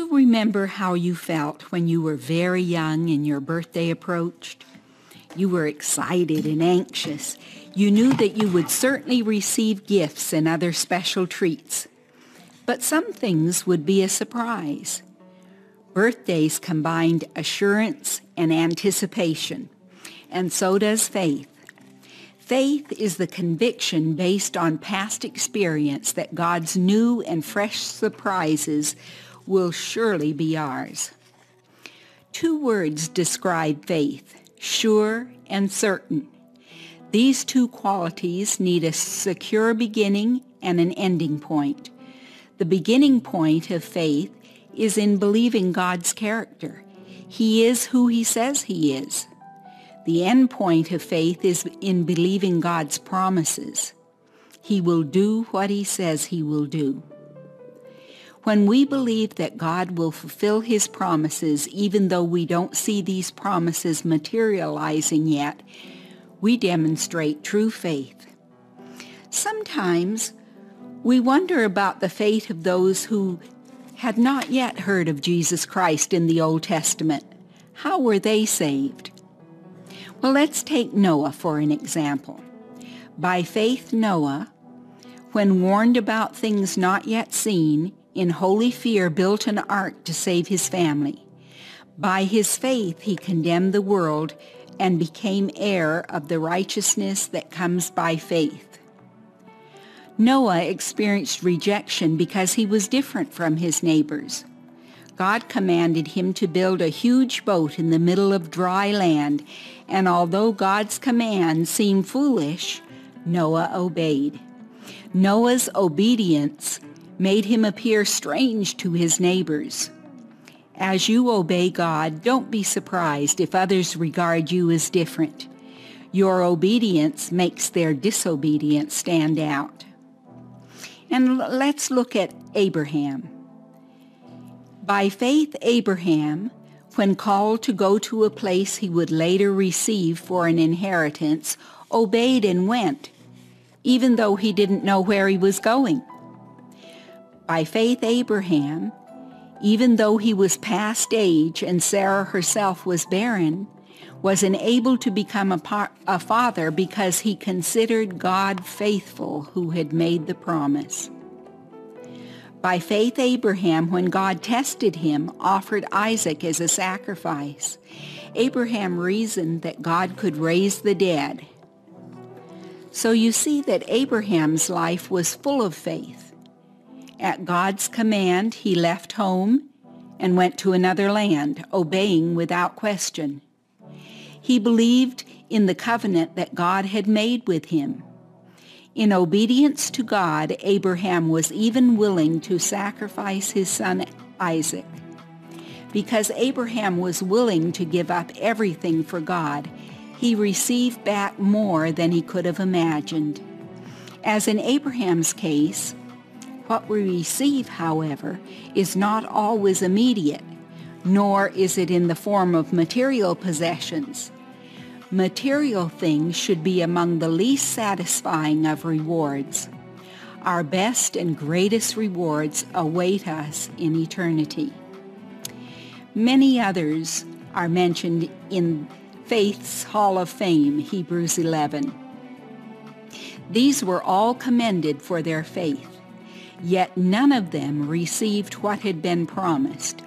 you remember how you felt when you were very young and your birthday approached? You were excited and anxious. You knew that you would certainly receive gifts and other special treats. But some things would be a surprise. Birthdays combined assurance and anticipation, and so does faith. Faith is the conviction based on past experience that God's new and fresh surprises will surely be ours. Two words describe faith: sure and certain. These two qualities need a secure beginning and an ending point. The beginning point of faith is in believing God's character. He is who He says He is. The end point of faith is in believing God's promises. He will do what He says He will do. When we believe that God will fulfill His promises, even though we don't see these promises materializing yet, we demonstrate true faith. Sometimes we wonder about the fate of those who had not yet heard of Jesus Christ in the Old Testament. How were they saved? Well, let's take Noah for an example. By faith, Noah, when warned about things not yet seen, in holy fear built an ark to save his family. By his faith, he condemned the world and became heir of the righteousness that comes by faith. Noah experienced rejection because he was different from his neighbors. God commanded him to build a huge boat in the middle of dry land, and although God's command seemed foolish, Noah obeyed. Noah's obedience made him appear strange to his neighbors. As you obey God, don't be surprised if others regard you as different. Your obedience makes their disobedience stand out. And let's look at Abraham. By faith, Abraham, when called to go to a place he would later receive for an inheritance, obeyed and went, even though he didn't know where he was going. By faith, Abraham, even though he was past age and Sarah herself was barren, was enabled to become a father because he considered God faithful who had made the promise. By faith, Abraham, when God tested him, offered Isaac as a sacrifice. Abraham reasoned that God could raise the dead. So you see that Abraham's life was full of faith. At God's command, he left home and went to another land, obeying without question. He believed in the covenant that God had made with him. In obedience to God, Abraham was even willing to sacrifice his son Isaac. Because Abraham was willing to give up everything for God, he received back more than he could have imagined. As in Abraham's case, what we receive, however, is not always immediate, nor is it in the form of material possessions. Material things should be among the least satisfying of rewards. Our best and greatest rewards await us in eternity. Many others are mentioned in Faith's Hall of Fame, Hebrews 11. These were all commended for their faith, yet none of them received what had been promised.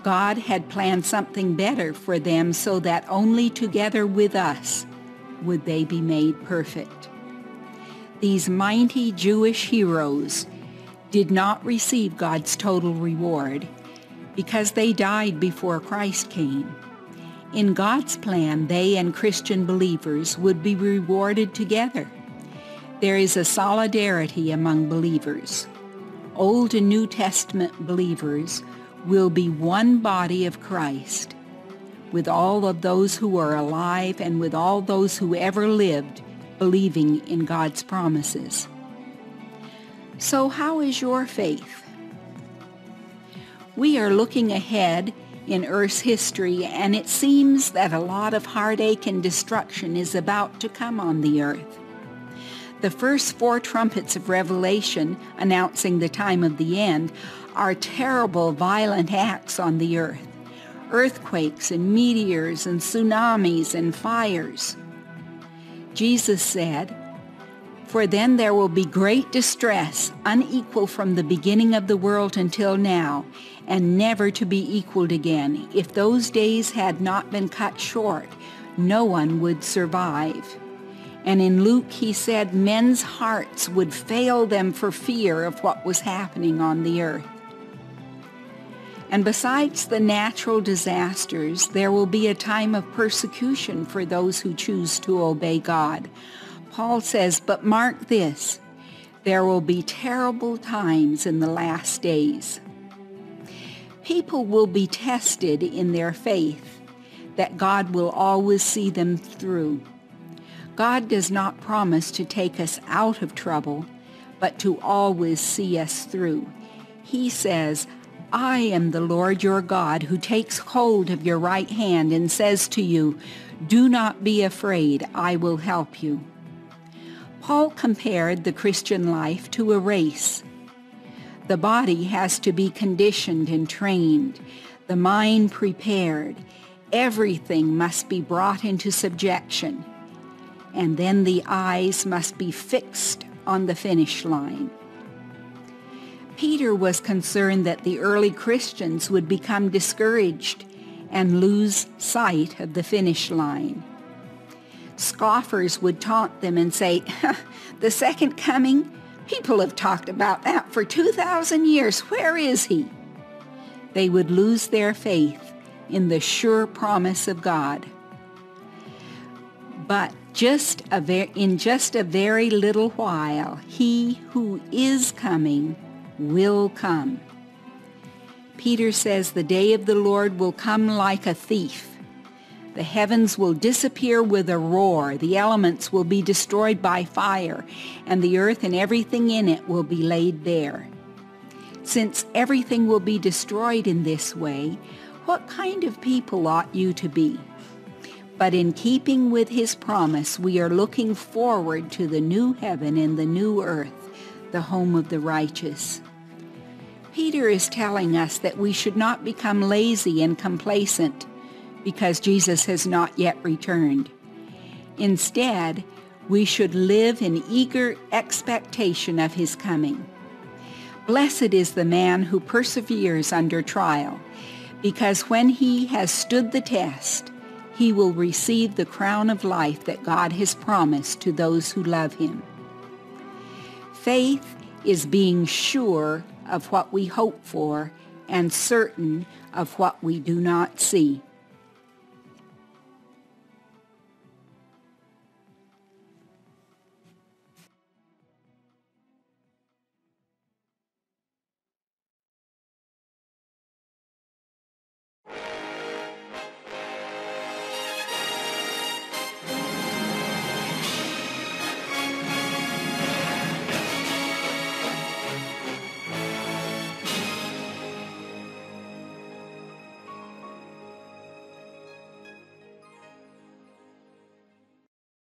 God had planned something better for them so that only together with us would they be made perfect. These mighty Jewish heroes did not receive God's total reward because they died before Christ came. In God's plan, they and Christian believers would be rewarded together. There is a solidarity among believers. Old and New Testament believers will be one body of Christ, with all of those who are alive and with all those who ever lived believing in God's promises. So how is your faith? We are looking ahead in Earth's history, and it seems that a lot of heartache and destruction is about to come on the earth. The first 4 trumpets of Revelation, announcing the time of the end, are terrible, violent acts on the earth. Earthquakes and meteors and tsunamis and fires. Jesus said, "For then there will be great distress, unequal from the beginning of the world until now, and never to be equaled again. If those days had not been cut short, no one would survive." And in Luke he said men's hearts would fail them for fear of what was happening on the earth. And besides the natural disasters, there will be a time of persecution for those who choose to obey God. Paul says, "But mark this, there will be terrible times in the last days." People will be tested in their faith that God will always see them through. God does not promise to take us out of trouble, but to always see us through. He says, "I am the Lord your God who takes hold of your right hand and says to you, 'Do not be afraid, I will help you.'" Paul compared the Christian life to a race. The body has to be conditioned and trained, the mind prepared. Everything must be brought into subjection, and then the eyes must be fixed on the finish line. Peter was concerned that the early Christians would become discouraged and lose sight of the finish line. Scoffers would taunt them and say, "The second coming? People have talked about that for 2,000 years. Where is he?" They would lose their faith in the sure promise of God. But in just a very little while, he who is coming will come. Peter says the day of the Lord will come like a thief. The heavens will disappear with a roar, the elements will be destroyed by fire, and the earth and everything in it will be laid bare. Since everything will be destroyed in this way, what kind of people ought you to be? But in keeping with his promise, we are looking forward to the new heaven and the new earth, the home of the righteous. Peter is telling us that we should not become lazy and complacent because Jesus has not yet returned. Instead, we should live in eager expectation of his coming. Blessed is the man who perseveres under trial, because when he has stood the test, he will receive the crown of life that God has promised to those who love him. Faith is being sure of what we hope for and certain of what we do not see.